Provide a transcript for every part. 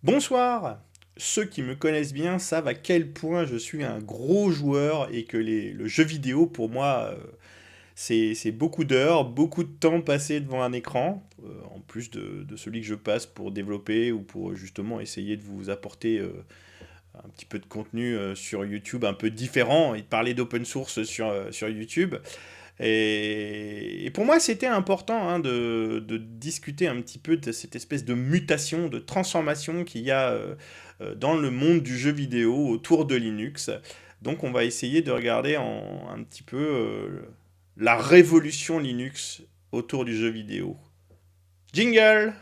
Bonsoir! Ceux qui me connaissent bien savent à quel point je suis un gros joueur et que le jeu vidéo, pour moi, c'est beaucoup d'heures, beaucoup de temps passé devant un écran, en plus de celui que je passe pour développer ou pour justement essayer de vous apporter un petit peu de contenu sur YouTube un peu différent et de parler d'open source sur YouTube. Et pour moi, c'était important de discuter un petit peu de cette espèce de mutation, de transformation qu'il y a dans le monde du jeu vidéo autour de Linux. Donc on va essayer de regarder un petit peu la révolution Linux autour du jeu vidéo. Jingle!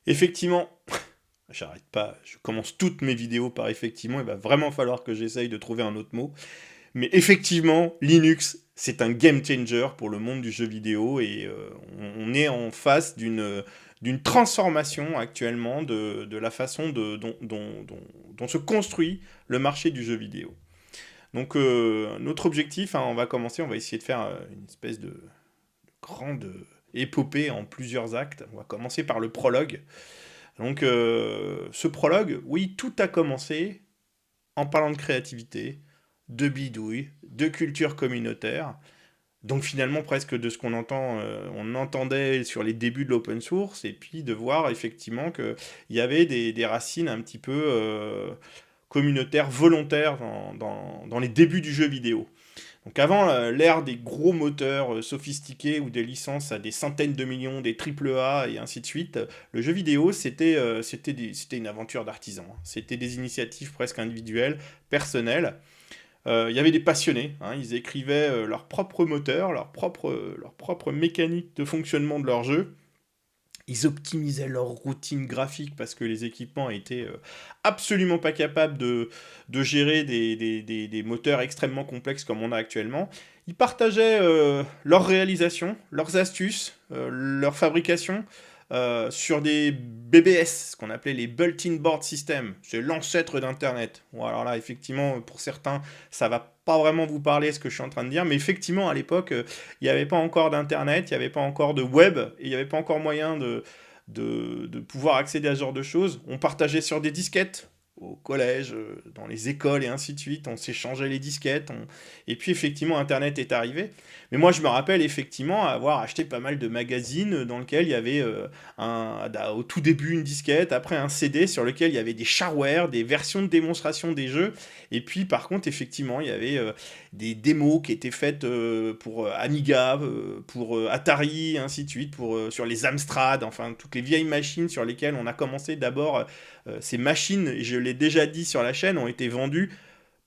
Effectivement, j'arrête pas, je commence toutes mes vidéos par effectivement, il va vraiment falloir que j'essaye de trouver un autre mot. Mais effectivement, Linux, c'est un game changer pour le monde du jeu vidéo et on est en face d'une transformation actuellement de la façon dont se construit le marché du jeu vidéo. Donc notre objectif, on va commencer, on va essayer de faire une espèce de grande épopée en plusieurs actes. On va commencer par le prologue. Donc ce prologue, oui, tout a commencé en parlant de créativité, de bidouille, de culture communautaire. Donc finalement presque de ce qu'on entend, on entendait sur les débuts de l'open source, et puis de voir effectivement qu'il y avait des racines un petit peu communautaires, volontaires dans les débuts du jeu vidéo. Donc avant l'ère des gros moteurs sophistiqués ou des licences à des centaines de millions, des triple A et ainsi de suite, le jeu vidéo c'était une aventure d'artisans. C'était des initiatives presque individuelles, personnelles. Il y avait des passionnés, ils écrivaient leur propre moteur, leur propre mécanique de fonctionnement de leur jeu. Ils optimisaient leur routine graphique parce que les équipements étaient absolument pas capables de gérer des moteurs extrêmement complexes comme on a actuellement. Ils partageaient leurs réalisations, leurs astuces, leur fabrication sur des BBS, ce qu'on appelait les Built-in Board System. C'est l'ancêtre d'Internet. Bon, alors là, effectivement, pour certains, ça va pas vraiment vous parler ce que je suis en train de dire, mais effectivement, à l'époque, il n'y avait pas encore d'Internet, il n'y avait pas encore de web, et il n'y avait pas encore moyen de pouvoir accéder à ce genre de choses. On partageait sur des disquettes au collège, dans les écoles et ainsi de suite, on s'échangeait les disquettes, et puis effectivement Internet est arrivé. Mais moi je me rappelle effectivement avoir acheté pas mal de magazines dans lesquels il y avait au tout début une disquette, après un CD sur lequel il y avait des shareware, des versions de démonstration des jeux, et puis par contre effectivement il y avait des démos qui étaient faites pour Amiga, pour Atari, et ainsi de suite, sur les Amstrad, enfin toutes les vieilles machines sur lesquelles on a commencé d'abord. Ces machines, je l'ai déjà dit sur la chaîne, ont été vendues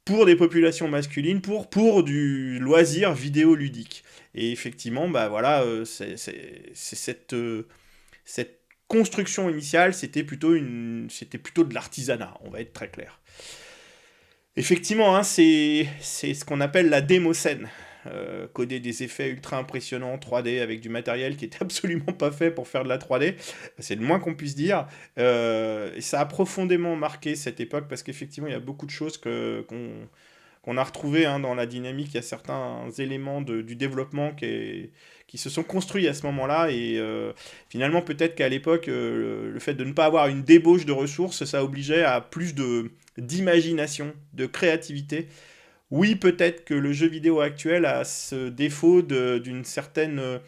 pour des populations masculines, pour du loisir vidéoludique. Et effectivement, bah voilà, c'est cette construction initiale, c'était plutôt de l'artisanat, on va être très clair. Effectivement, c'est ce qu'on appelle la démoscène. Coder des effets ultra impressionnants en 3D avec du matériel qui est absolument pas fait pour faire de la 3D, c'est le moins qu'on puisse dire. Et ça a profondément marqué cette époque parce qu'effectivement, il y a beaucoup de choses qu'on a retrouvées dans la dynamique. Il y a certains éléments du développement qui se sont construits à ce moment-là. Et finalement, peut-être qu'à l'époque, le fait de ne pas avoir une débauche de ressources, ça obligeait à plus d'imagination, de créativité. Oui, peut-être que le jeu vidéo actuel a ce défaut d'une certaine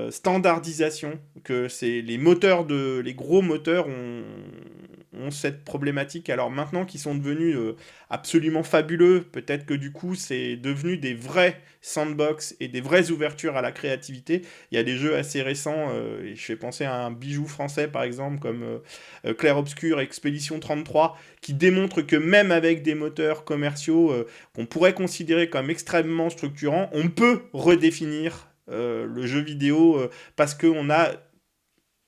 standardisation, que c'est les gros moteurs ont cette problématique. Alors maintenant qu'ils sont devenus absolument fabuleux, peut-être que du coup c'est devenu des vrais sandbox et des vraies ouvertures à la créativité. Il y a des jeux assez récents, et je fais penser à un bijou français par exemple comme Clair Obscur, Expédition 33, qui démontre que même avec des moteurs commerciaux qu'on pourrait considérer comme extrêmement structurants, on peut redéfinir le jeu vidéo parce qu'on a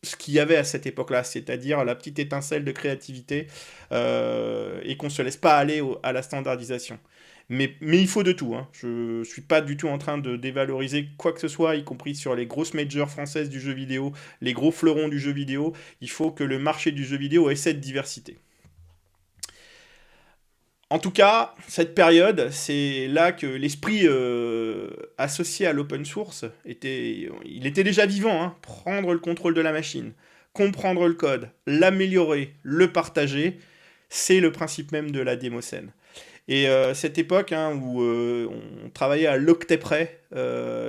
ce qu'il y avait à cette époque-là, c'est-à-dire la petite étincelle de créativité et qu'on ne se laisse pas aller à la standardisation. Mais il faut de tout, hein. Je suis pas du tout en train de dévaloriser quoi que ce soit, y compris sur les grosses majors françaises du jeu vidéo, les gros fleurons du jeu vidéo. Il faut que le marché du jeu vidéo ait cette diversité. En tout cas, cette période, c'est là que l'esprit associé à l'open source il était déjà vivant, hein. Prendre le contrôle de la machine, comprendre le code, l'améliorer, le partager, c'est le principe même de la démocène. Et cette époque, hein, où on travaillait à l'octet près,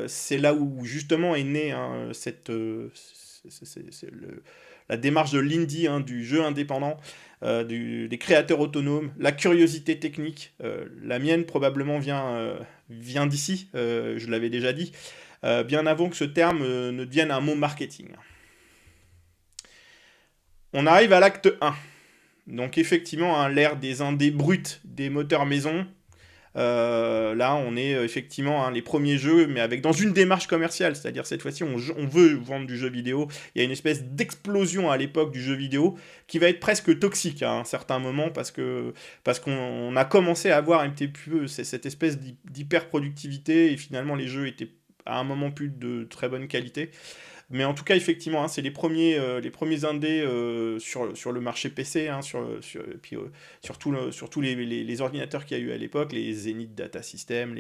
c'est là où justement est née, hein, la démarche de l'indie, hein, du jeu indépendant, des créateurs autonomes, la curiosité technique. La mienne probablement vient d'ici, je l'avais déjà dit, bien avant que ce terme ne devienne un mot marketing. On arrive à l'acte 1. Donc effectivement, hein, l'ère des indés bruts, des moteurs maison. Là, on est effectivement, hein, les premiers jeux, mais avec dans une démarche commerciale, c'est-à-dire cette fois-ci, on veut vendre du jeu vidéo. Il y a une espèce d'explosion à l'époque du jeu vidéo qui va être presque toxique à un certain moment parce qu'on a commencé à avoir un petit peu cette espèce d'hyper productivité et finalement les jeux étaient à un moment plus de très bonne qualité. Mais en tout cas, effectivement, hein, c'est les premiers indés sur le marché PC, hein, et puis, sur tous les ordinateurs qu'il y a eu à l'époque, les Zenith Data System,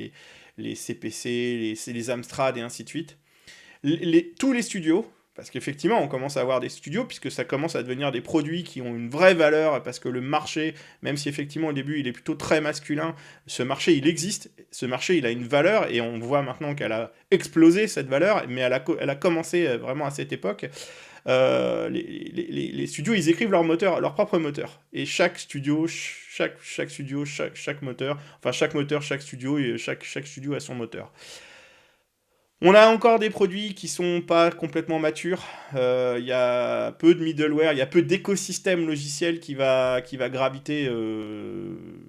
les CPC, les Amstrad et ainsi de suite. Tous les studios, parce qu'effectivement, on commence à avoir des studios, puisque ça commence à devenir des produits qui ont une vraie valeur, parce que le marché, même si effectivement au début il est plutôt très masculin, ce marché il existe, ce marché il a une valeur, et on voit maintenant qu'elle a explosé cette valeur, mais elle a commencé vraiment à cette époque. Les studios ils écrivent leur propre moteur, et chaque studio, chaque moteur, enfin chaque moteur, chaque studio, et chaque studio a son moteur. On a encore des produits qui sont pas complètement matures. Il y a peu de middleware, il y a peu d'écosystème logiciel qui va graviter,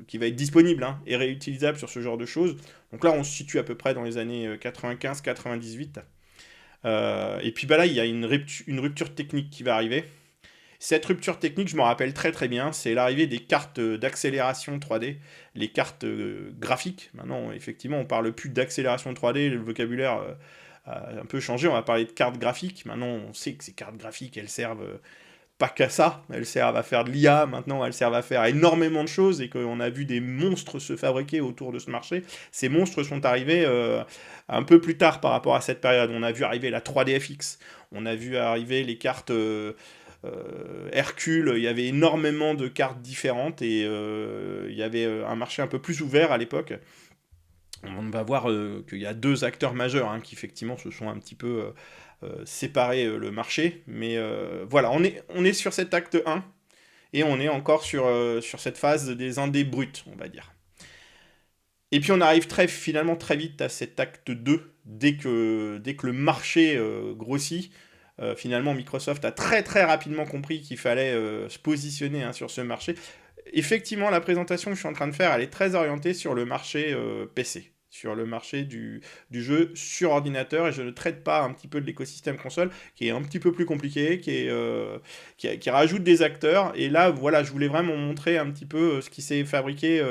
qui va être disponible, hein, et réutilisable sur ce genre de choses. Donc là, on se situe à peu près dans les années 95-98. Et puis bah là, il y a une rupture technique qui va arriver. Cette rupture technique, je m'en rappelle très très bien, c'est l'arrivée des cartes d'accélération 3D, les cartes graphiques. Maintenant, effectivement, on parle plus d'accélération 3D, le vocabulaire a un peu changé, on va parler de cartes graphiques. Maintenant, on sait que ces cartes graphiques, elles servent pas qu'à ça, elles servent à faire de l'IA, maintenant elles servent à faire énormément de choses, et qu'on a vu des monstres se fabriquer autour de ce marché. Ces monstres sont arrivés un peu plus tard par rapport à cette période. On a vu arriver la 3DFX, on a vu arriver les cartes Hercule, il y avait énormément de cartes différentes, et il y avait un marché un peu plus ouvert à l'époque. On va voir qu'il y a deux acteurs majeurs, hein, qui effectivement se sont un petit peu séparés le marché, mais voilà, on est sur cet acte 1, et on est encore sur cette phase des indés bruts, on va dire. Et puis on arrive finalement très vite à cet acte 2, dès que le marché grossit. Finalement, Microsoft a très très rapidement compris qu'il fallait se positionner, hein, sur ce marché. Effectivement, la présentation que je suis en train de faire, elle est très orientée sur le marché PC, sur le marché du jeu sur ordinateur, et je ne traite pas un petit peu de l'écosystème console, qui est un petit peu plus compliqué, qui rajoute des acteurs, et là, voilà, je voulais vraiment montrer un petit peu ce qui s'est fabriqué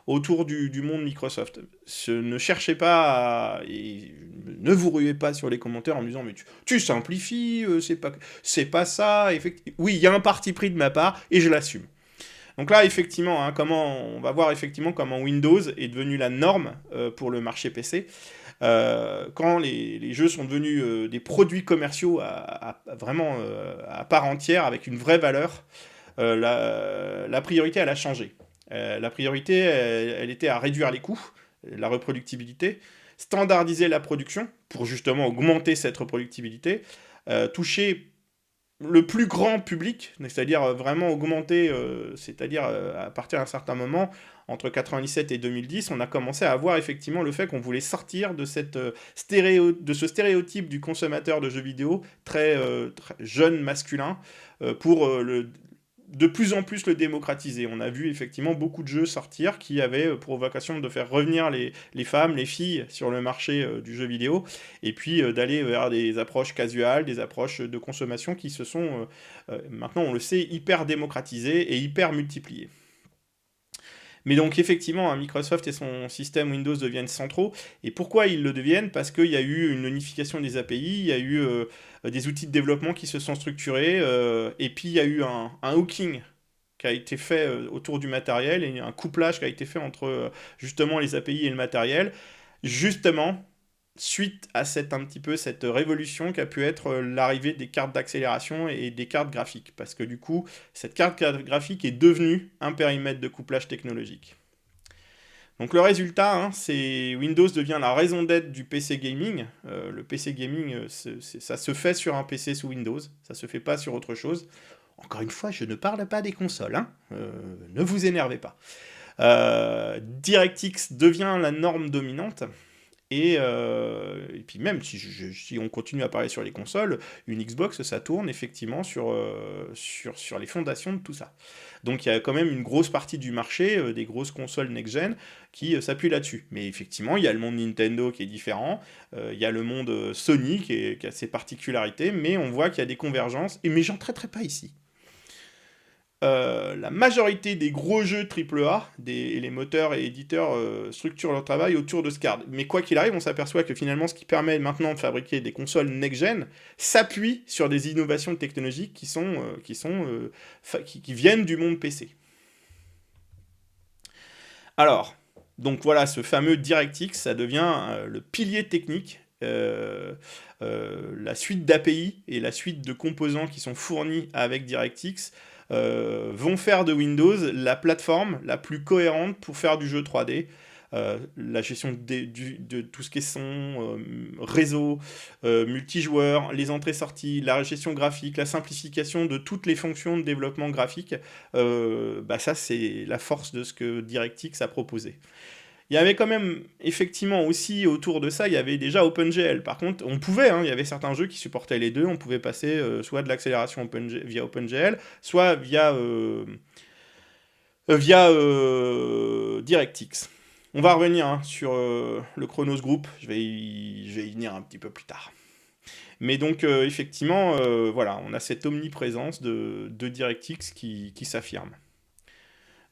autour du monde Microsoft. Ne cherchez pas et ne vous ruez pas sur les commentaires en me disant mais tu simplifies, c'est pas ça. Oui, il y a un parti pris de ma part et je l'assume. Donc là, effectivement, hein, on va voir effectivement comment Windows est devenu la norme pour le marché PC. Quand les jeux sont devenus des produits commerciaux vraiment à part entière, avec une vraie valeur, la priorité, elle a changé. La priorité, elle était à réduire les coûts, la reproductibilité, standardiser la production pour justement augmenter cette reproductibilité, toucher le plus grand public, c'est-à-dire vraiment augmenter, c'est-à-dire à partir d'un certain moment, entre 97 et 2010, on a commencé à voir effectivement le fait qu'on voulait sortir de de ce stéréotype du consommateur de jeux vidéo très jeune masculin, pour de plus en plus le démocratiser. On a vu effectivement beaucoup de jeux sortir qui avaient pour vocation de faire revenir les femmes, les filles sur le marché du jeu vidéo, et puis d'aller vers des approches casuales, des approches de consommation qui se sont, maintenant on le sait, hyper démocratisées et hyper multipliées. Mais donc effectivement, hein, Microsoft et son système Windows deviennent centraux. Et pourquoi ils le deviennent? Parce qu'il y a eu une unification des API, il y a eu des outils de développement qui se sont structurés, et puis il y a eu un hooking qui a été fait autour du matériel, et un couplage qui a été fait entre justement les API et le matériel, justement suite à un petit peu cette révolution qu'a pu être l'arrivée des cartes d'accélération et des cartes graphiques. Parce que du coup, cette carte graphique est devenue un périmètre de couplage technologique. Donc le résultat, hein, c'est Windows devient la raison d'être du PC gaming. Le PC gaming, ça se fait sur un PC sous Windows, ça se fait pas sur autre chose. Encore une fois, je ne parle pas des consoles, hein. Ne vous énervez pas. DirectX devient la norme dominante. Et puis même, si on continue à parler sur les consoles, une Xbox, ça tourne effectivement sur les fondations de tout ça. Donc il y a quand même une grosse partie du marché, des grosses consoles next-gen, qui s'appuie là-dessus. Mais effectivement, il y a le monde Nintendo qui est différent, il y a le monde Sony qui a ses particularités, mais on voit qu'il y a des convergences, mais j'en traiterai pas ici. La majorité des gros jeux AAA, et les moteurs et éditeurs structurent leur travail autour de ce card. Mais quoi qu'il arrive, on s'aperçoit que finalement, ce qui permet maintenant de fabriquer des consoles next-gen s'appuie sur des innovations technologiques qui viennent du monde PC. Alors, donc voilà, ce fameux DirectX, ça devient le pilier technique. La suite d'API et la suite de composants qui sont fournis avec DirectX vont faire de Windows la plateforme la plus cohérente pour faire du jeu 3D. La gestion de tout ce qui est son, réseau, multijoueur, les entrées-sorties, la gestion graphique, la simplification de toutes les fonctions de développement graphique, ça c'est la force de ce que DirectX a proposé. Il y avait quand même, effectivement, aussi autour de ça, il y avait déjà OpenGL. Par contre, on pouvait, hein, il y avait certains jeux qui supportaient les deux, on pouvait passer soit de l'accélération via OpenGL, soit via DirectX. On va revenir hein, sur le Chronos Group, je vais y venir un petit peu plus tard. Mais donc, effectivement, voilà, on a cette omniprésence de DirectX qui s'affirme.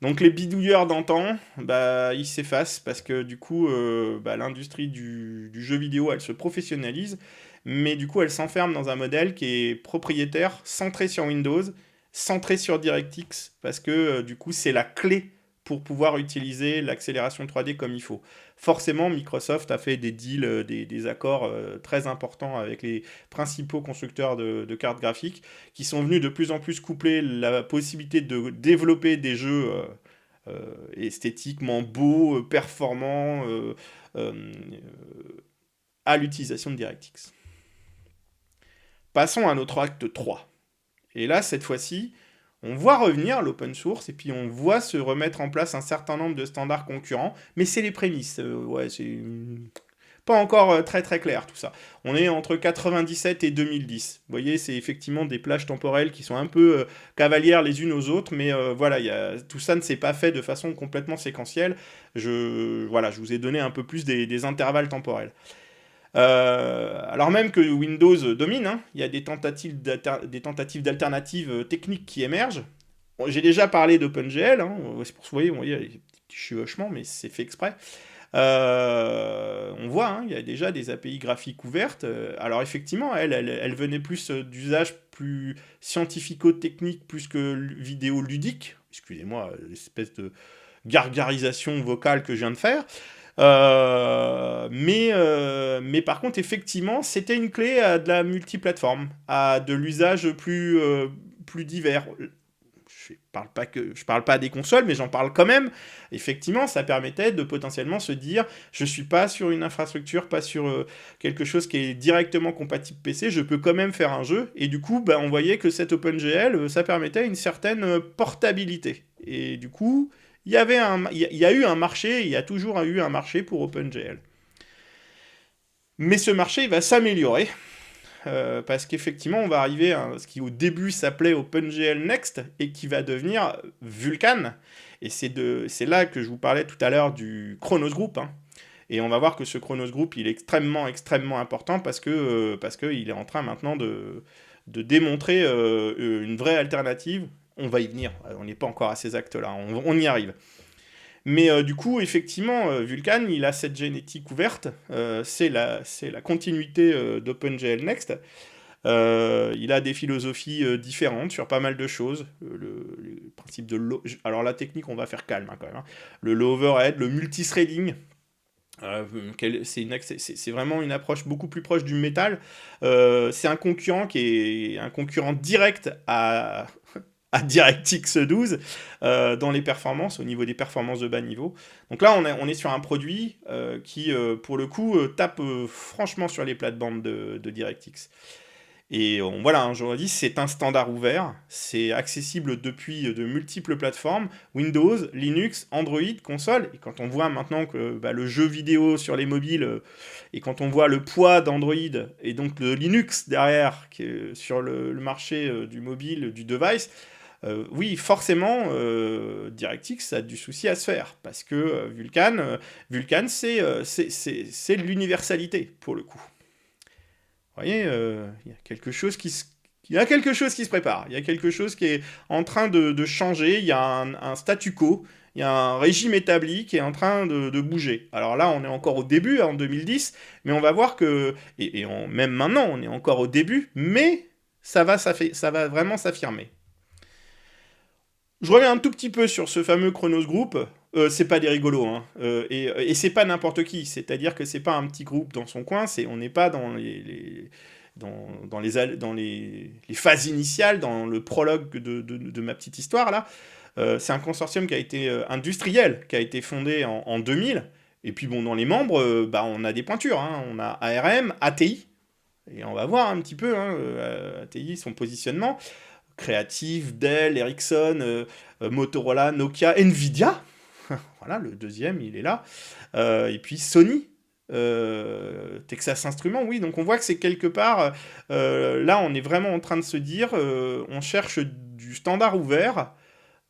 Donc les bidouilleurs d'antan, ils s'effacent parce que du coup, l'industrie du jeu vidéo, elle se professionnalise, mais du coup, elle s'enferme dans un modèle qui est propriétaire, centré sur Windows, centré sur DirectX, parce que du coup, c'est la clé pour pouvoir utiliser l'accélération 3D comme il faut. Forcément, Microsoft a fait des deals, des accords très importants avec les principaux constructeurs de cartes graphiques, qui sont venus de plus en plus coupler la possibilité de développer des jeux esthétiquement beaux, performants, à l'utilisation de DirectX. Passons à notre acte 3. Et là, cette fois-ci, on voit revenir l'open source et puis on voit se remettre en place un certain nombre de standards concurrents, mais c'est les prémices. C'est pas encore très très clair tout ça. On est entre 97 et 2010. Vous voyez, c'est effectivement des plages temporelles qui sont un peu cavalières les unes aux autres, mais voilà, tout ça ne s'est pas fait de façon complètement séquentielle. Je vous ai donné un peu plus des intervalles temporels. Alors même que Windows domine, hein, il y a des tentatives d'alternatives techniques qui émergent. Bon, j'ai déjà parlé d'OpenGL, hein, c'est pour vous voyez, il y a des petits chevauchements, mais c'est fait exprès. On voit, hein, il y a déjà des API graphiques ouvertes. Alors effectivement, elle venait plus d'usage plus scientifico-technique plus que vidéo-ludique. Excusez-moi, l'espèce de gargarisation vocale que je viens de faire. Mais par contre, effectivement, c'était une clé à de la multiplateforme, à de l'usage plus divers. Je parle pas des consoles, mais j'en parle quand même. Effectivement, ça permettait de potentiellement se dire, je suis pas sur une infrastructure, pas sur quelque chose qui est directement compatible PC, je peux quand même faire un jeu. Et du coup, on voyait que cet OpenGL, ça permettait une certaine portabilité. Et du coup, il y a eu un marché, il y a toujours eu un marché pour OpenGL. Mais ce marché, il va s'améliorer. Parce qu'effectivement, on va arriver à ce qui au début s'appelait OpenGL Next et qui va devenir Vulkan. Et c'est là que je vous parlais tout à l'heure du Chronos Group. Hein. Et on va voir que ce Chronos Group, il est extrêmement, extrêmement important parce qu'il est en train maintenant de démontrer une vraie alternative. On va y venir, on n'est pas encore à ces actes-là, on y arrive. Mais du coup, effectivement, Vulkan, il a cette génétique ouverte. C'est la continuité d'OpenGL Next. Il a des philosophies différentes sur pas mal de choses. Le principe de alors la technique, on va faire calme hein, quand même. Hein. Le low overhead, le multithreading. C'est vraiment une approche beaucoup plus proche du métal. C'est un concurrent qui est un concurrent direct à DirectX 12 dans les performances, au niveau des performances de bas niveau. Donc là, on est sur un produit qui, pour le coup, tape franchement sur les plates-bandes de DirectX. Et voilà, hein, je redis, c'est un standard ouvert, c'est accessible depuis de multiples plateformes, Windows, Linux, Android, console, et quand on voit maintenant que le jeu vidéo sur les mobiles, et quand on voit le poids d'Android, et donc le Linux derrière, qui est sur le marché du mobile, du device, oui, forcément, DirectX a du souci à se faire, parce que Vulkan c'est de l'universalité, pour le coup. Vous voyez, il y a quelque chose qui se... Il y a quelque chose qui se prépare, il y a quelque chose qui est en train de changer, il y a un statu quo, il y a un régime établi qui est en train de bouger. Alors là, on est encore au début, en 2010, mais on va voir que, même maintenant, on est encore au début, mais ça va vraiment s'affirmer. Je reviens un tout petit peu sur ce fameux Chronos Group. C'est pas des rigolos, hein. Et c'est pas n'importe qui. C'est-à-dire que c'est pas un petit groupe dans son coin. On n'est pas dans les phases initiales, dans le prologue de ma petite histoire là. C'est un consortium qui a été industriel, qui a été fondé en 2000. Et puis bon, dans les membres, on a des pointures. Hein. On a ARM, ATI. Et on va voir un petit peu hein, ATI, son positionnement. Creative, Dell, Ericsson, Motorola, Nokia, Nvidia. Voilà, le deuxième, il est là. Et puis Sony, Texas Instruments, oui. Donc on voit que c'est quelque part, là on est vraiment en train de se dire, on cherche du standard ouvert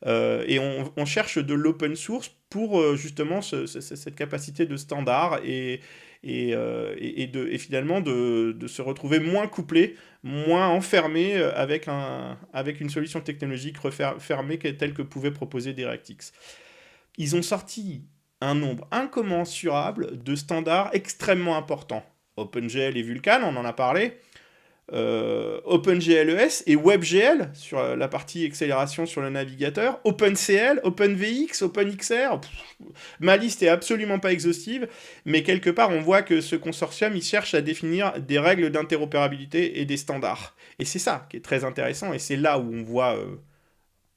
et on cherche de l'open source pour justement cette capacité de standard et finalement de se retrouver moins couplé, moins enfermé avec une solution technologique fermée telle que pouvait proposer DirectX. Ils ont sorti un nombre incommensurable de standards extrêmement importants. OpenGL et Vulkan, on en a parlé. OpenGLES et WebGL sur la partie accélération sur le navigateur, OpenCL, OpenVX, OpenXR, ma liste est absolument pas exhaustive, mais quelque part on voit que ce consortium il cherche à définir des règles d'interopérabilité et des standards. Et c'est ça qui est très intéressant et c'est là où on voit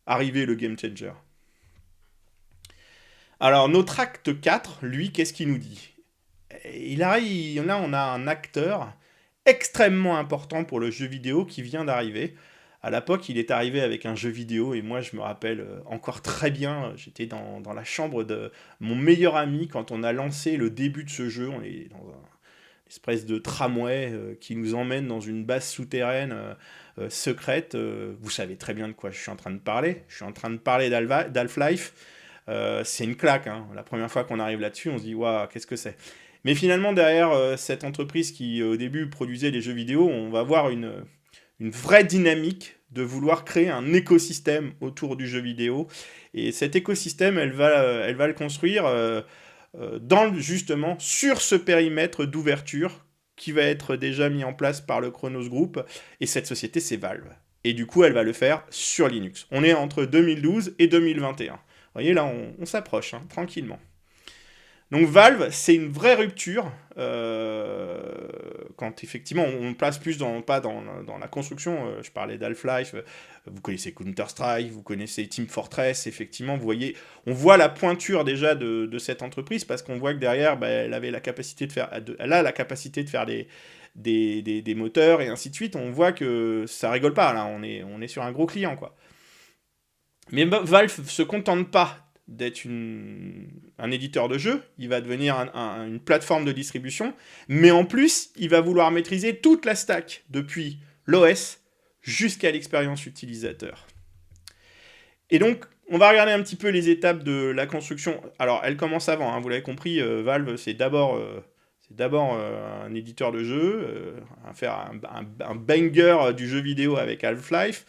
arriver le game changer. Alors notre acte 4, lui, qu'est-ce qu'il nous dit ? Là on a un acteur extrêmement important pour le jeu vidéo qui vient d'arriver. À l'époque, il est arrivé avec un jeu vidéo et moi, je me rappelle encore très bien, j'étais dans la chambre de mon meilleur ami quand on a lancé le début de ce jeu. On est dans une espèce de tramway qui nous emmène dans une base souterraine secrète. Vous savez très bien de quoi je suis en train de parler. Je suis en train de parler d'Half-Life. C'est une claque. Hein. La première fois qu'on arrive là-dessus, on se dit « Waouh, qu'est-ce que c'est ?» Mais finalement, derrière cette entreprise qui, au début, produisait des jeux vidéo, on va voir une vraie dynamique de vouloir créer un écosystème autour du jeu vidéo. Et cet écosystème, elle va le construire justement sur ce périmètre d'ouverture qui va être déjà mis en place par le Chronos Group. Et cette société, c'est Valve. Et du coup, elle va le faire sur Linux. On est entre 2012 et 2021. Vous voyez, là, on s'approche, hein, tranquillement. Donc Valve, c'est une vraie rupture quand effectivement on place plus pas dans la construction. Je parlais d'Half-Life, vous connaissez Counter-Strike, vous connaissez Team Fortress. Effectivement, vous voyez, on voit la pointure déjà de cette entreprise parce qu'on voit que derrière, elle avait la capacité elle a la capacité de faire des moteurs et ainsi de suite. On voit que ça rigole pas là. On est sur un gros client quoi. Mais Valve se contente pas d'être un éditeur de jeu, il va devenir une plateforme de distribution, mais en plus, il va vouloir maîtriser toute la stack, depuis l'OS jusqu'à l'expérience utilisateur. Et donc, on va regarder un petit peu les étapes de la construction. Alors, elle commence avant, hein, vous l'avez compris, Valve, c'est d'abord un éditeur de jeu, faire un banger du jeu vidéo avec Half-Life.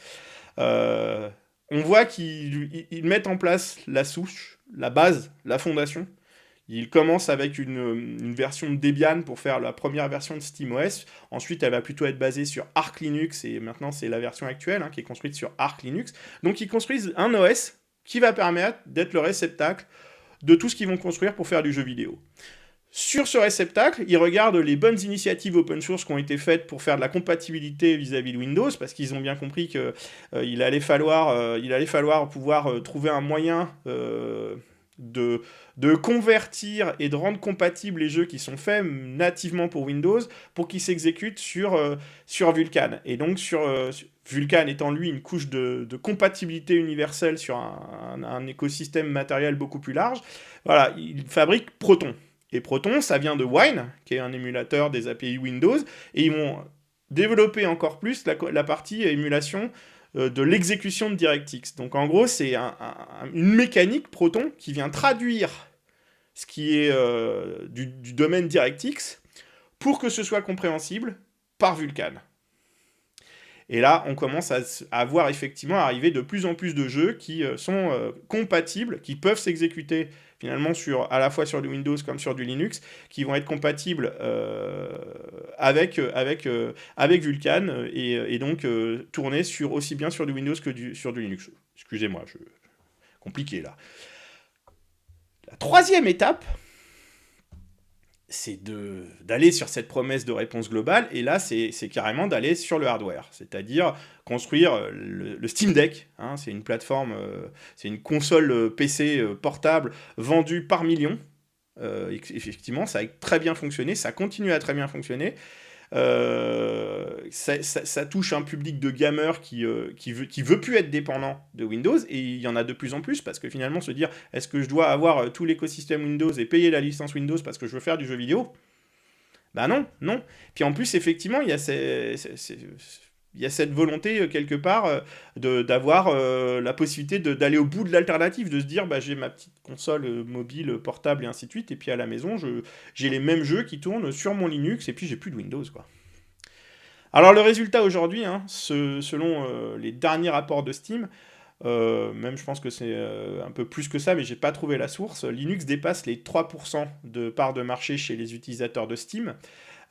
On voit qu'ils mettent en place la souche, la base, la fondation. Il commence avec une version de Debian pour faire la première version de SteamOS. Ensuite, elle va plutôt être basée sur Arch Linux, et maintenant c'est la version actuelle qui est construite sur Arch Linux. Donc ils construisent un OS qui va permettre d'être le réceptacle de tout ce qu'ils vont construire pour faire du jeu vidéo. Sur ce réceptacle, ils regardent les bonnes initiatives open source qui ont été faites pour faire de la compatibilité vis-à-vis de Windows, parce qu'ils ont bien compris qu'il allait falloir pouvoir trouver un moyen de convertir et de rendre compatibles les jeux qui sont faits nativement pour Windows pour qu'ils s'exécutent sur Vulkan. Et donc Vulkan étant lui une couche de compatibilité universelle sur un écosystème matériel beaucoup plus large, voilà, il fabrique Proton. Et Proton, ça vient de Wine, qui est un émulateur des API Windows, et ils vont développer encore plus la partie émulation de l'exécution de DirectX. Donc en gros, c'est une mécanique Proton qui vient traduire ce qui est du domaine DirectX pour que ce soit compréhensible par Vulkan. Et là, on commence à voir effectivement arriver de plus en plus de jeux qui sont compatibles, qui peuvent s'exécuter finalement à la fois sur du Windows comme sur du Linux, qui vont être compatibles avec Vulkan et donc tourner aussi bien sur du Windows que sur du Linux. Excusez-moi, compliqué là. La troisième étape, c'est d'aller sur cette promesse de réponse globale, et là, c'est carrément d'aller sur le hardware, c'est-à-dire construire le Steam Deck, c'est une plateforme, c'est une console PC portable vendue par millions. Effectivement, ça a très bien fonctionné, ça continue à très bien fonctionner. Ça touche un public de gamers qui veut plus être dépendant de Windows, et il y en a de plus en plus, parce que finalement se dire est-ce que je dois avoir tout l'écosystème Windows et payer la licence Windows parce que je veux faire du jeu vidéo, bah non. Puis en plus effectivement il y a cette volonté quelque part d'avoir la possibilité d'aller au bout de l'alternative, de se dire bah, j'ai ma petite console mobile, portable et ainsi de suite, et puis à la maison j'ai les mêmes jeux qui tournent sur mon Linux, et puis j'ai plus de Windows quoi. Alors le résultat aujourd'hui, selon les derniers rapports de Steam, même je pense que c'est un peu plus que ça, mais j'ai pas trouvé la source, Linux dépasse les 3% de part de marché chez les utilisateurs de Steam.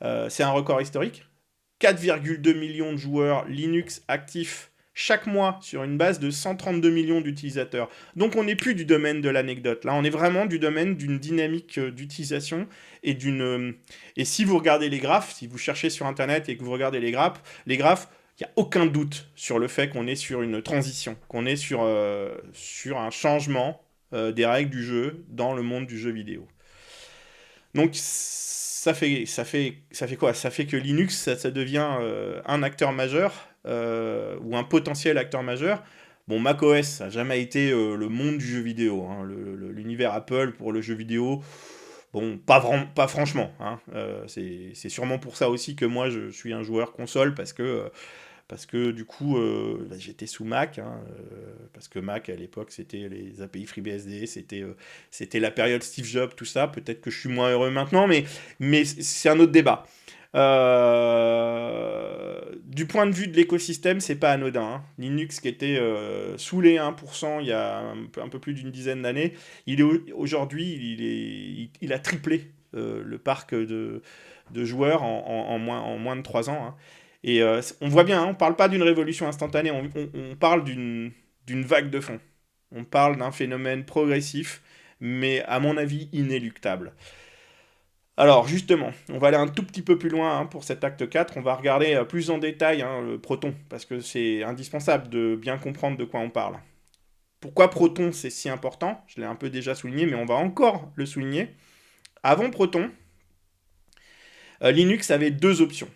C'est un record historique. 4,2 millions de joueurs Linux actifs chaque mois sur une base de 132 millions d'utilisateurs. Donc on n'est plus du domaine de l'anecdote. Là, on est vraiment du domaine d'une dynamique d'utilisation et et si vous regardez les graphes, si vous cherchez sur Internet et que vous regardez les graphes, il n'y a aucun doute sur le fait qu'on est sur une transition, qu'on est sur un changement des règles du jeu dans le monde du jeu vidéo. Donc ça fait quoi? Ça fait que Linux, ça devient un acteur majeur, ou un potentiel acteur majeur. Bon, macOS, ça n'a jamais été le monde du jeu vidéo. L'univers Apple pour le jeu vidéo, bon, pas franchement. C'est sûrement pour ça aussi que moi, je suis un joueur console, parce que du coup, j'étais sous Mac, parce que Mac, à l'époque, c'était les API FreeBSD, c'était la période Steve Jobs, tout ça. Peut-être que je suis moins heureux maintenant, mais c'est un autre débat. Du point de vue de l'écosystème, c'est pas anodin. Linux, qui était sous les 1% il y a un peu plus d'une dizaine d'années, aujourd'hui, il a triplé le parc de joueurs en moins de 3 ans. Et on voit bien, on ne parle pas d'une révolution instantanée, on parle d'une vague de fond. On parle d'un phénomène progressif, mais à mon avis inéluctable. Alors justement, on va aller un tout petit peu plus loin pour cet acte 4, on va regarder plus en détail le Proton, parce que c'est indispensable de bien comprendre de quoi on parle. Pourquoi Proton c'est si important? Je l'ai un peu déjà souligné, mais on va encore le souligner. Avant Proton, Linux avait deux options.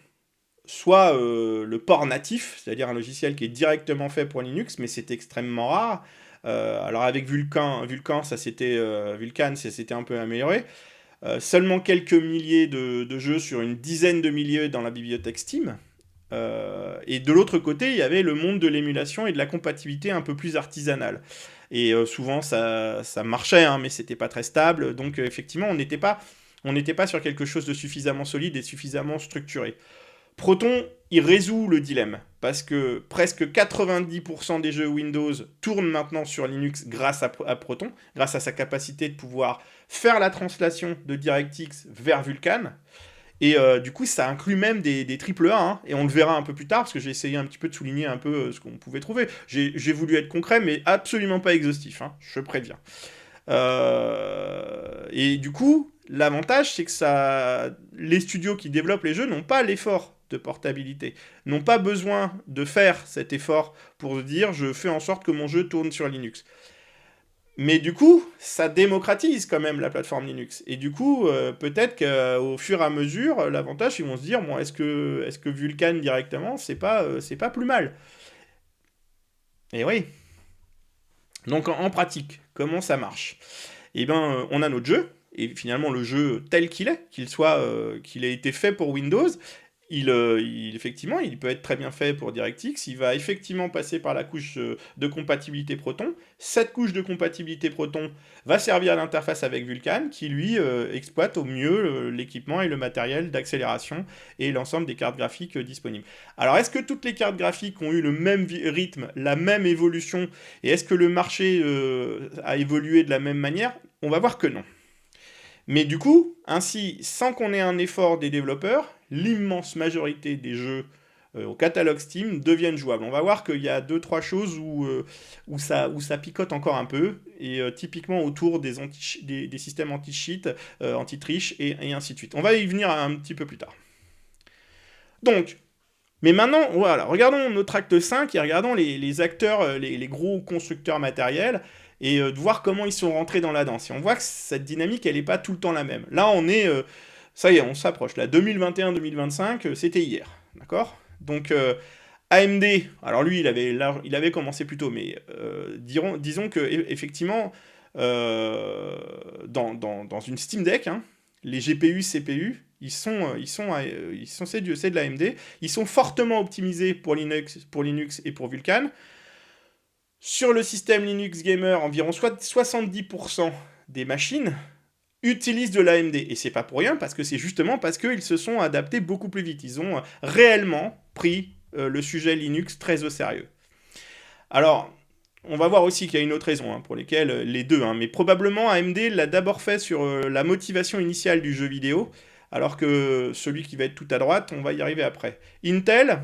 Soit le port natif, c'est-à-dire un logiciel qui est directement fait pour Linux, mais c'est extrêmement rare. Alors avec Vulkan, ça s'était un peu amélioré. Seulement quelques milliers de jeux sur une dizaine de milliers dans la bibliothèque Steam. Et de l'autre côté, il y avait le monde de l'émulation et de la compatibilité un peu plus artisanale. Et souvent, ça marchait, mais c'était pas très stable. Donc effectivement, on n'était pas sur quelque chose de suffisamment solide et suffisamment structuré. Proton, il résout le dilemme. parce que presque 90% des jeux Windows tournent maintenant sur Linux grâce à Proton, grâce à sa capacité de pouvoir faire la translation de DirectX vers Vulkan. Et du coup, ça inclut même des triple A, hein, et on le verra un peu plus tard, parce que j'ai essayé un petit peu de souligner un peu ce qu'on pouvait trouver. J'ai voulu être concret, mais absolument pas exhaustif, hein, je préviens. Et du coup, l'avantage, c'est que les studios qui développent les jeux n'ont pas l'effort de portabilité, n'ont pas besoin de faire cet effort pour se dire je fais en sorte que mon jeu tourne sur Linux. Mais du coup, ça démocratise quand même la plateforme Linux. Et du coup, peut-être qu'au fur et à mesure, l'avantage, ils vont se dire, bon, est-ce que Vulkan directement, c'est pas plus mal. Et oui. Donc en pratique, comment ça marche? Eh bien, on a notre jeu, et finalement le jeu tel qu'il est, qu'il ait été fait pour Windows, effectivement, il peut être très bien fait pour DirectX. Il va effectivement passer par la couche de compatibilité Proton. Cette couche de compatibilité Proton va servir à l'interface avec Vulkan, qui lui exploite au mieux l'équipement et le matériel d'accélération et l'ensemble des cartes graphiques disponibles. Alors, est-ce que toutes les cartes graphiques ont eu le même rythme, la même évolution, et est-ce que le marché a évolué de la même manière? On va voir que non. Mais du coup, ainsi, sans qu'on ait un effort des développeurs, l'immense majorité des jeux au catalogue Steam deviennent jouables. On va voir qu'il y a 2-3 choses où ça picote encore un peu, et typiquement autour des systèmes anti-cheat, anti-triche, et ainsi de suite. On va y venir un petit peu plus tard. Donc, mais maintenant, voilà, regardons notre acte 5 et regardons les acteurs, les gros constructeurs matériels, et de voir comment ils sont rentrés dans la danse. Et on voit que cette dynamique, elle n'est pas tout le temps la même. Là, ça y est, on s'approche. Là, 2021-2025, c'était hier, d'accord? Donc, AMD, alors lui, il avait commencé plus tôt, mais disons que effectivement, dans une Steam Deck, hein, les GPU, CPU, c'est de l'AMD, ils sont fortement optimisés pour Linux et pour Vulkan. Sur le système Linux Gamer, environ 70% des machines utilisent de l'AMD. Et c'est pas pour rien, parce que c'est justement parce qu'ils se sont adaptés beaucoup plus vite. Ils ont réellement pris le sujet Linux très au sérieux. Alors, on va voir aussi qu'il y a une autre raison pour lesquelles les deux, mais probablement AMD l'a d'abord fait sur la motivation initiale du jeu vidéo, alors que celui qui va être tout à droite, on va y arriver après. Intel,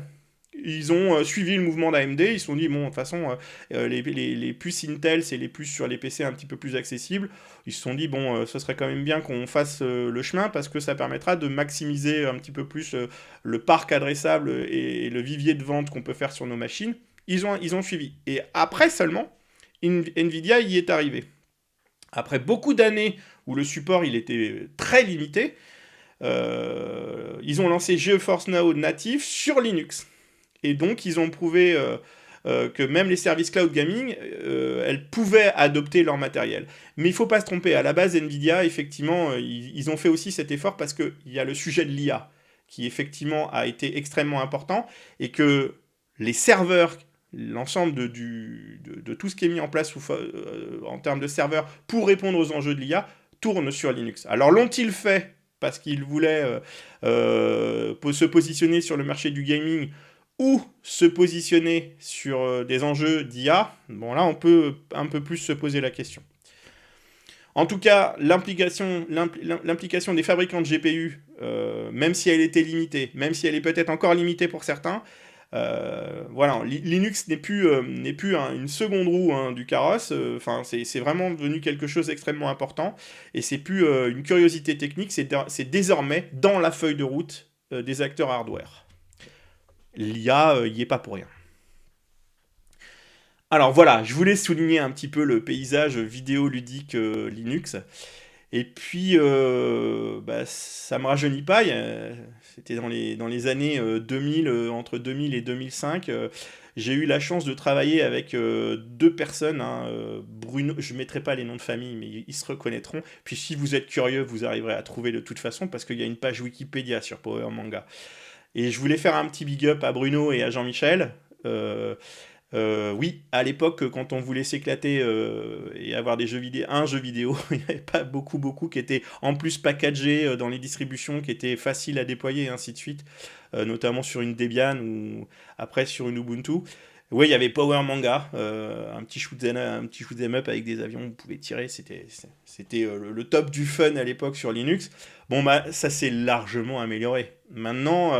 ils ont suivi le mouvement d'AMD, ils se sont dit, bon, de toute façon, les puces Intel, c'est les puces sur les PC un petit peu plus accessibles. Ils se sont dit, bon, ce serait quand même bien qu'on fasse le chemin, parce que ça permettra de maximiser un petit peu plus le parc adressable et le vivier de vente qu'on peut faire sur nos machines. Ils ont suivi. Et après seulement, Nvidia y est arrivé. Après beaucoup d'années où le support il était très limité, ils ont lancé GeForce Now natif sur Linux. Et donc, ils ont prouvé que même les services cloud gaming, elles pouvaient adopter leur matériel. Mais il ne faut pas se tromper, à la base, Nvidia, effectivement, ils ont fait aussi cet effort parce qu'il y a le sujet de l'IA, qui effectivement a été extrêmement important, et que les serveurs, l'ensemble de tout ce qui est mis en place en termes de serveurs pour répondre aux enjeux de l'IA, tourne sur Linux. Alors l'ont-ils fait parce qu'ils voulaient se positionner sur le marché du gaming, ou se positionner sur des enjeux d'IA? Bon, là, on peut un peu plus se poser la question. En tout cas, l'implication des fabricants de GPU, même si elle était limitée, même si elle est peut-être encore limitée pour certains, voilà, Linux n'est plus une seconde roue du carrosse. Enfin, c'est vraiment devenu quelque chose d'extrêmement important, et c'est plus une curiosité technique, c'est désormais dans la feuille de route des acteurs hardware. L'IA y est pas pour rien. Alors voilà, je voulais souligner un petit peu le paysage vidéoludique Linux. Et puis, ça me rajeunit pas. C'était dans les années 2000, entre 2000 et 2005. J'ai eu la chance de travailler avec deux personnes. Bruno, je ne mettrai pas les noms de famille, mais ils se reconnaîtront. Puis si vous êtes curieux, vous arriverez à trouver de toute façon, parce qu'il y a une page Wikipédia sur Power Manga. Et je voulais faire un petit big up à Bruno et à Jean-Michel. Oui, à l'époque, quand on voulait s'éclater et avoir des jeux vidéo, un jeu vidéo, il n'y avait pas beaucoup qui étaient en plus packagés dans les distributions, qui étaient faciles à déployer et ainsi de suite, notamment sur une Debian ou après sur une Ubuntu. Oui, il y avait Power Manga, un petit shoot 'em up avec des avions, vous pouvez tirer, c'était le top du fun à l'époque sur Linux. Bon, bah, ça s'est largement amélioré. Maintenant,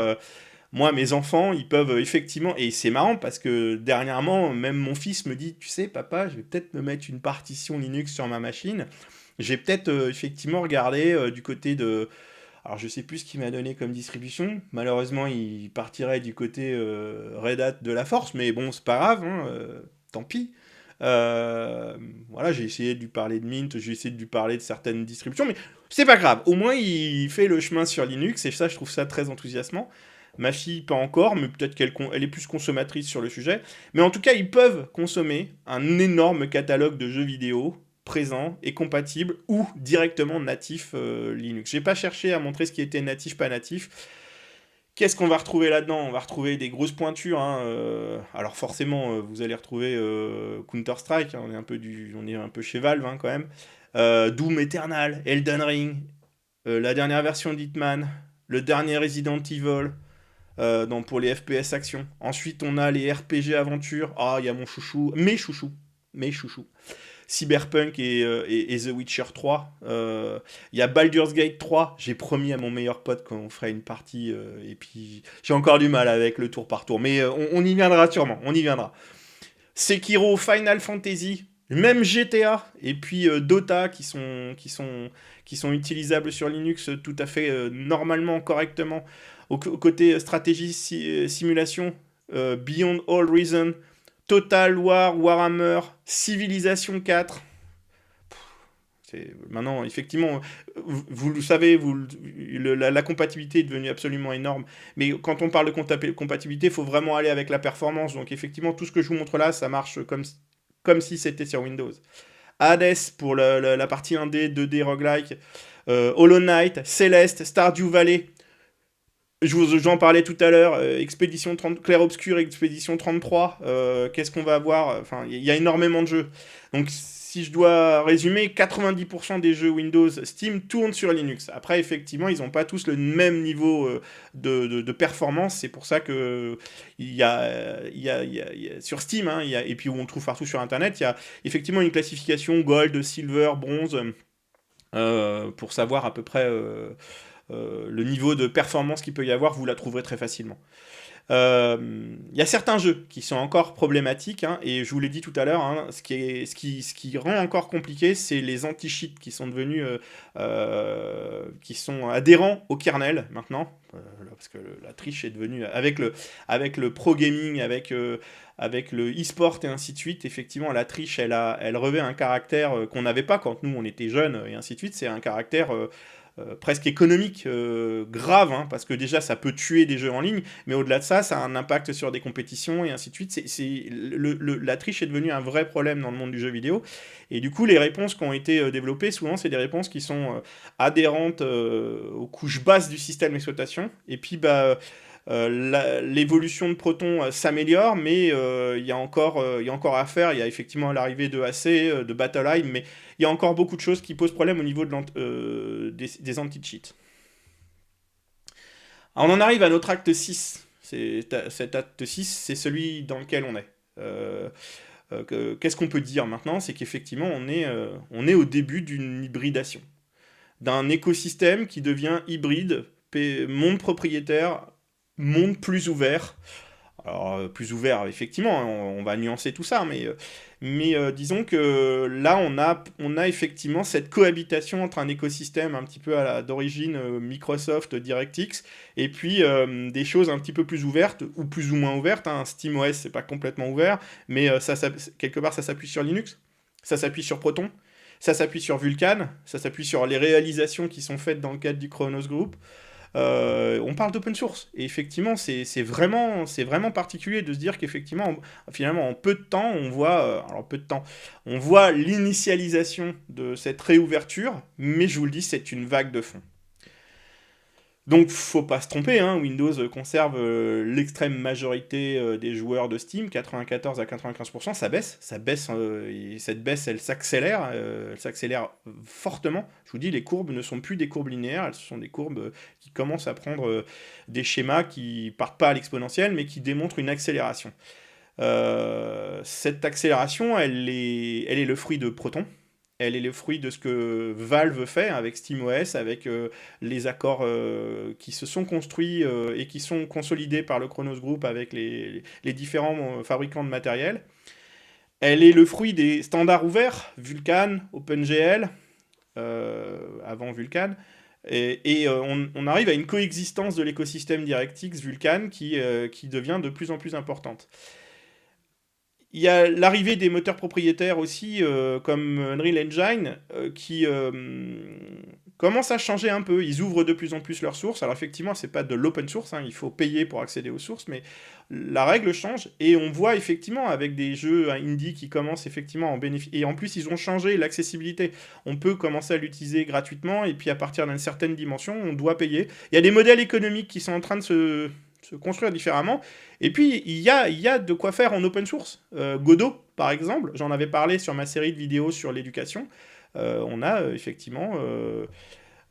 moi, mes enfants, ils peuvent effectivement, et c'est marrant parce que dernièrement, même mon fils me dit, tu sais, papa, je vais peut-être me mettre une partition Linux sur ma machine. J'ai peut-être effectivement regardé du côté de, alors je sais plus ce qu'il m'a donné comme distribution. Malheureusement, il partirait du côté Red Hat de la Force, mais bon, c'est pas grave, hein, tant pis. Euh, voilà, j'ai essayé de lui parler de Mint, j'ai essayé de lui parler de certaines distributions, mais c'est pas grave. Au moins, il fait le chemin sur Linux, et ça, je trouve ça très enthousiasmant. Ma fille, pas encore, mais peut-être elle est plus consommatrice sur le sujet. Mais en tout cas, ils peuvent consommer un énorme catalogue de jeux vidéo présent et compatible ou directement natif Linux. J'ai pas cherché à montrer ce qui était natif, pas natif. Qu'est-ce qu'on va retrouver là-dedans? On va retrouver des grosses pointures, hein, alors forcément, vous allez retrouver Counter-Strike, hein, on est un peu chez Valve hein, quand même. Doom Eternal, Elden Ring, la dernière version d'Hitman, le dernier Resident Evil, donc pour les FPS action. Ensuite, on a les RPG aventure. Ah, il y a mon chouchou, mes chouchous. Cyberpunk et The Witcher 3. Il y a Baldur's Gate 3. J'ai promis à mon meilleur pote qu'on ferait une partie. Et puis, j'ai encore du mal avec le tour par tour. Mais on y viendra sûrement. On y viendra. Sekiro, Final Fantasy, même GTA. Et puis Dota qui sont utilisables sur Linux tout à fait normalement, correctement. Côté stratégie, simulation, Beyond All Reason, Total War, Warhammer, Civilization 4. Maintenant, effectivement, vous le savez, la compatibilité est devenue absolument énorme. Mais quand on parle de compatibilité, il faut vraiment aller avec la performance. Donc, effectivement, tout ce que je vous montre là, ça marche comme si c'était sur Windows. Hades pour la partie 1D, 2D roguelike. Hollow Knight, Celeste, Stardew Valley. J'en parlais tout à l'heure, Expédition 30, Clair Obscur, Expédition 33, qu'est-ce qu'on va avoir? Enfin, il y a énormément de jeux. Donc, si je dois résumer, 90% des jeux Windows Steam tournent sur Linux. Après, effectivement, ils n'ont pas tous le même niveau de performance. C'est pour ça que sur Steam, hein, et puis où on le trouve partout sur Internet, il y a effectivement une classification Gold, Silver, Bronze, pour savoir à peu près le niveau de performance qu'il peut y avoir, vous la trouverez très facilement. Il y a certains jeux qui sont encore problématiques, hein, et je vous l'ai dit tout à l'heure, hein, ce qui rend encore compliqué, c'est les anti-cheats qui sont devenus, qui sont adhérents au kernel maintenant, parce que la triche est devenue, avec le pro gaming, avec le e-sport et ainsi de suite, effectivement, la triche, elle revêt un caractère qu'on n'avait pas quand nous on était jeunes et ainsi de suite, c'est un caractère presque économique grave, hein, parce que déjà ça peut tuer des jeux en ligne, mais au-delà de ça, ça a un impact sur des compétitions et ainsi de suite. La triche est devenue un vrai problème dans le monde du jeu vidéo, et du coup les réponses qui ont été développées, souvent c'est des réponses qui sont adhérentes aux couches basses du système d'exploitation, et puis bah, l'évolution de Proton s'améliore, mais il y a encore à faire. Il y a effectivement l'arrivée de AC, de Battleline, mais il y a encore beaucoup de choses qui posent problème au niveau des anti-cheats. Alors on en arrive à notre acte 6. Cet acte 6, c'est celui dans lequel on est. Qu'est-ce qu'on peut dire maintenant? C'est qu'effectivement, on est au début d'une hybridation. D'un écosystème qui devient hybride, monde propriétaire, monde plus ouvert. Alors, plus ouvert, effectivement, hein, on va nuancer tout ça, mais disons que là, on a effectivement cette cohabitation entre un écosystème un petit peu d'origine Microsoft, DirectX, et puis des choses un petit peu plus ouvertes, ou plus ou moins ouvertes. Hein. SteamOS, c'est pas complètement ouvert, mais quelque part, ça s'appuie sur Linux, ça s'appuie sur Proton, ça s'appuie sur Vulkan, ça s'appuie sur les réalisations qui sont faites dans le cadre du Chronos Group. On parle d'open source. Et effectivement, c'est vraiment particulier de se dire qu'effectivement, finalement, en peu de temps, on voit l'initialisation de cette réouverture, mais je vous le dis, c'est une vague de fond. Donc, faut pas se tromper, hein, Windows conserve l'extrême majorité des joueurs de Steam, 94 à 95%, ça baisse, et cette baisse, elle s'accélère fortement. Je vous dis, les courbes ne sont plus des courbes linéaires, elles sont des courbes qui commencent à prendre des schémas qui partent pas à l'exponentielle, mais qui démontrent une accélération. Cette accélération, elle est le fruit de Proton. Elle est le fruit de ce que Valve fait avec SteamOS, avec les accords qui se sont construits et qui sont consolidés par le Chronos Group avec les différents fabricants de matériel. Elle est le fruit des standards ouverts, Vulkan, OpenGL, avant Vulkan, on arrive à une coexistence de l'écosystème DirectX Vulkan qui devient de plus en plus importante. Il y a l'arrivée des moteurs propriétaires aussi, comme Unreal Engine, qui commencent à changer un peu. Ils ouvrent de plus en plus leurs sources. Alors effectivement, c'est pas de l'open source, hein, il faut payer pour accéder aux sources, mais la règle change. Et on voit effectivement avec des jeux indie qui commencent effectivement à en bénéficier. Et en plus, ils ont changé l'accessibilité. On peut commencer à l'utiliser gratuitement, et puis à partir d'une certaine dimension, on doit payer. Il y a des modèles économiques qui sont en train de se construire différemment. Et puis, il y a de quoi faire en open source. Godot, par exemple, j'en avais parlé sur ma série de vidéos sur l'éducation. On a effectivement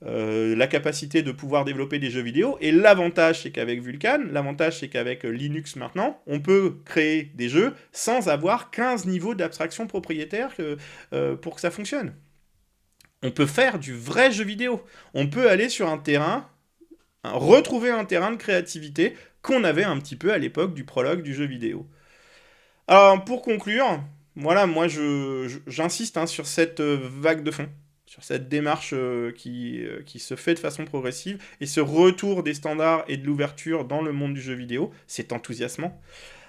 la capacité de pouvoir développer des jeux vidéo. Et l'avantage, c'est qu'avec Vulkan, l'avantage, c'est qu'avec Linux maintenant, on peut créer des jeux sans avoir 15 niveaux d'abstraction propriétaire pour que ça fonctionne. On peut faire du vrai jeu vidéo. On peut aller sur un terrain, retrouver un terrain de créativité qu'on avait un petit peu à l'époque du prologue du jeu vidéo. Alors, pour conclure, voilà, moi j'insiste sur cette vague de fond, sur cette démarche qui se fait de façon progressive, et ce retour des standards et de l'ouverture dans le monde du jeu vidéo, c'est enthousiasmant.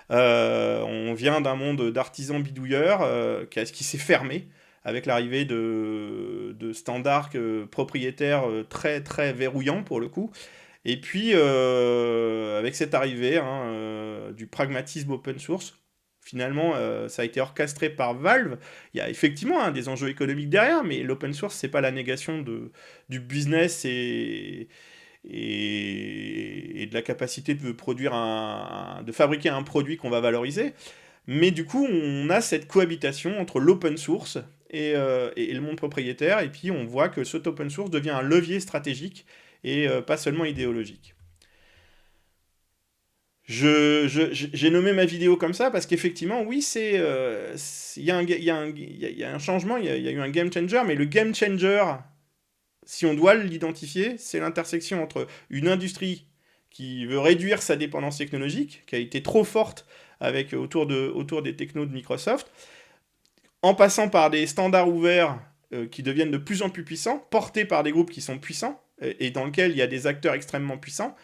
On vient d'un monde d'artisans bidouilleurs qui s'est fermé avec l'arrivée de standards propriétaires très très verrouillants pour le coup. Et puis, avec cette arrivée du pragmatisme open source, finalement, ça a été orchestré par Valve. Il y a effectivement des enjeux économiques derrière, mais l'open source, c'est pas la négation du business et de la capacité de produire de fabriquer un produit qu'on va valoriser. Mais du coup, on a cette cohabitation entre l'open source et le monde propriétaire, et puis on voit que cet open source devient un levier stratégique et pas seulement idéologique. J'ai nommé ma vidéo comme ça parce qu'effectivement, oui, il y a un changement, il y a eu un game changer, mais le game changer, si on doit l'identifier, c'est l'intersection entre une industrie qui veut réduire sa dépendance technologique, qui a été trop forte autour des technos de Microsoft, en passant par des standards ouverts qui deviennent de plus en plus puissants, portés par des groupes qui sont puissants, et dans lesquels il y a des acteurs extrêmement puissants.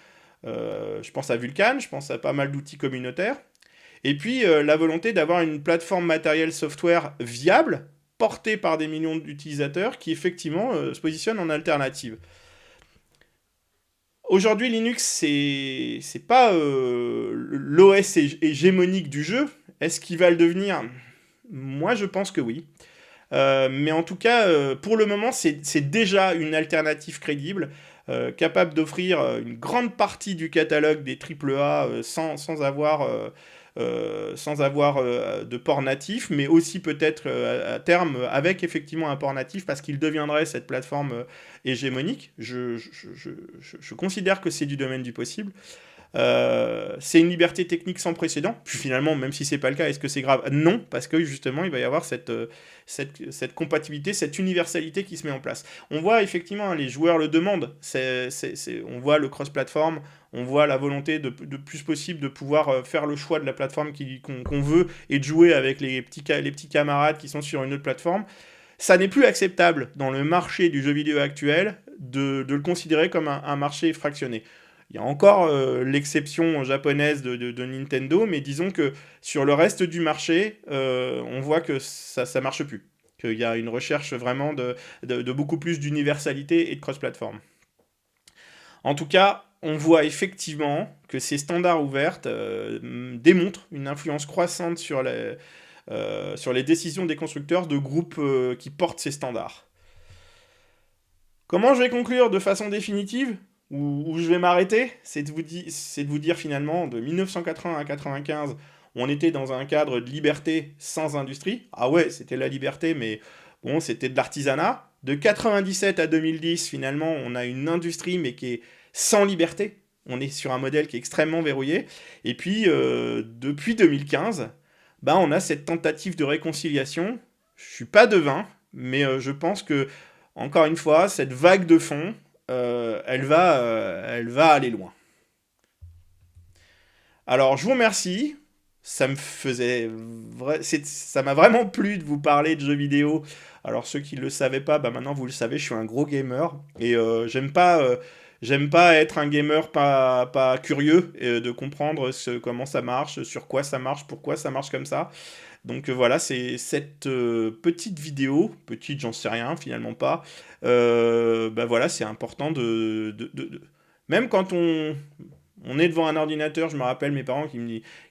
Je pense à Vulkan, je pense à pas mal d'outils communautaires. Et puis la volonté d'avoir une plateforme matérielle software viable, portée par des millions d'utilisateurs, qui effectivement se positionne en alternative. Aujourd'hui, Linux, c'est pas l'OS hégémonique du jeu. Est-ce qu'il va le devenir ? Moi, je pense que oui. Mais en tout cas, pour le moment, c'est déjà une alternative crédible, capable d'offrir une grande partie du catalogue des AAA sans avoir de port natif, mais aussi peut-être à terme avec effectivement un port natif, parce qu'il deviendrait cette plateforme hégémonique. Je considère que c'est du domaine du possible. C'est une liberté technique sans précédent. Puis finalement, même si c'est pas le cas, est-ce que c'est grave ? Non, parce que justement, il va y avoir cette compatibilité, cette universalité qui se met en place. On voit effectivement, les joueurs le demandent. On voit le cross-platform, on voit la volonté de plus possible de pouvoir faire le choix de la plateforme qu'on veut et de jouer avec les petits camarades qui sont sur une autre plateforme. Ça n'est plus acceptable dans le marché du jeu vidéo actuel de le considérer comme un marché fractionné. Il y a encore l'exception japonaise de Nintendo, mais disons que sur le reste du marché, on voit que ça marche plus. Qu'il y a une recherche vraiment de beaucoup plus d'universalité et de cross-platform. En tout cas, on voit effectivement que ces standards ouverts démontrent une influence croissante sur les décisions des constructeurs de groupes qui portent ces standards. Comment je vais conclure de façon définitive ? où je vais m'arrêter, c'est de vous dire finalement, de 1980 à 95, on était dans un cadre de liberté sans industrie. Ah ouais, c'était la liberté, mais bon, c'était de l'artisanat. De 97 à 2010, finalement, on a une industrie, mais qui est sans liberté. On est sur un modèle qui est extrêmement verrouillé. Et puis, depuis 2015, bah, on a cette tentative de réconciliation. Je suis pas devin, mais je pense que, encore une fois, cette vague de fond, elle va aller loin. Alors, je vous remercie. Ça me faisait ça m'a vraiment plu de vous parler de jeux vidéo. Alors ceux qui ne le savaient pas, bah maintenant vous le savez, je suis un gros gamer et j'aime pas être un gamer pas curieux de comprendre comment ça marche, sur quoi ça marche, pourquoi ça marche comme ça. Donc voilà, c'est cette petite vidéo, petite, j'en sais rien, finalement pas. Bah voilà, c'est important même quand on est devant un ordinateur, je me rappelle mes parents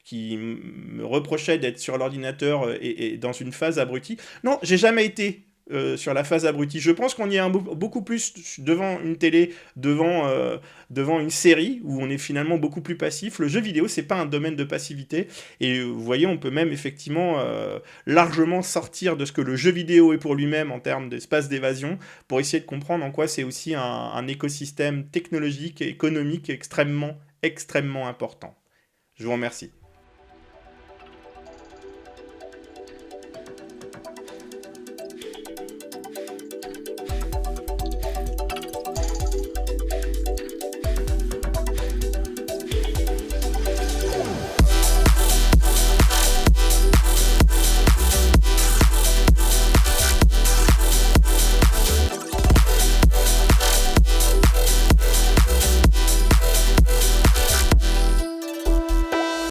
qui me reprochaient d'être sur l'ordinateur et dans une phase abrutie. Non, j'ai jamais été sur la phase abrutie. Je pense qu'on y est beaucoup plus devant une télé, devant une série où on est finalement beaucoup plus passif. Le jeu vidéo, c'est pas un domaine de passivité. Et vous voyez, on peut même effectivement largement sortir de ce que le jeu vidéo est pour lui-même en termes d'espace d'évasion pour essayer de comprendre en quoi c'est aussi un écosystème technologique et économique extrêmement important. Je vous remercie.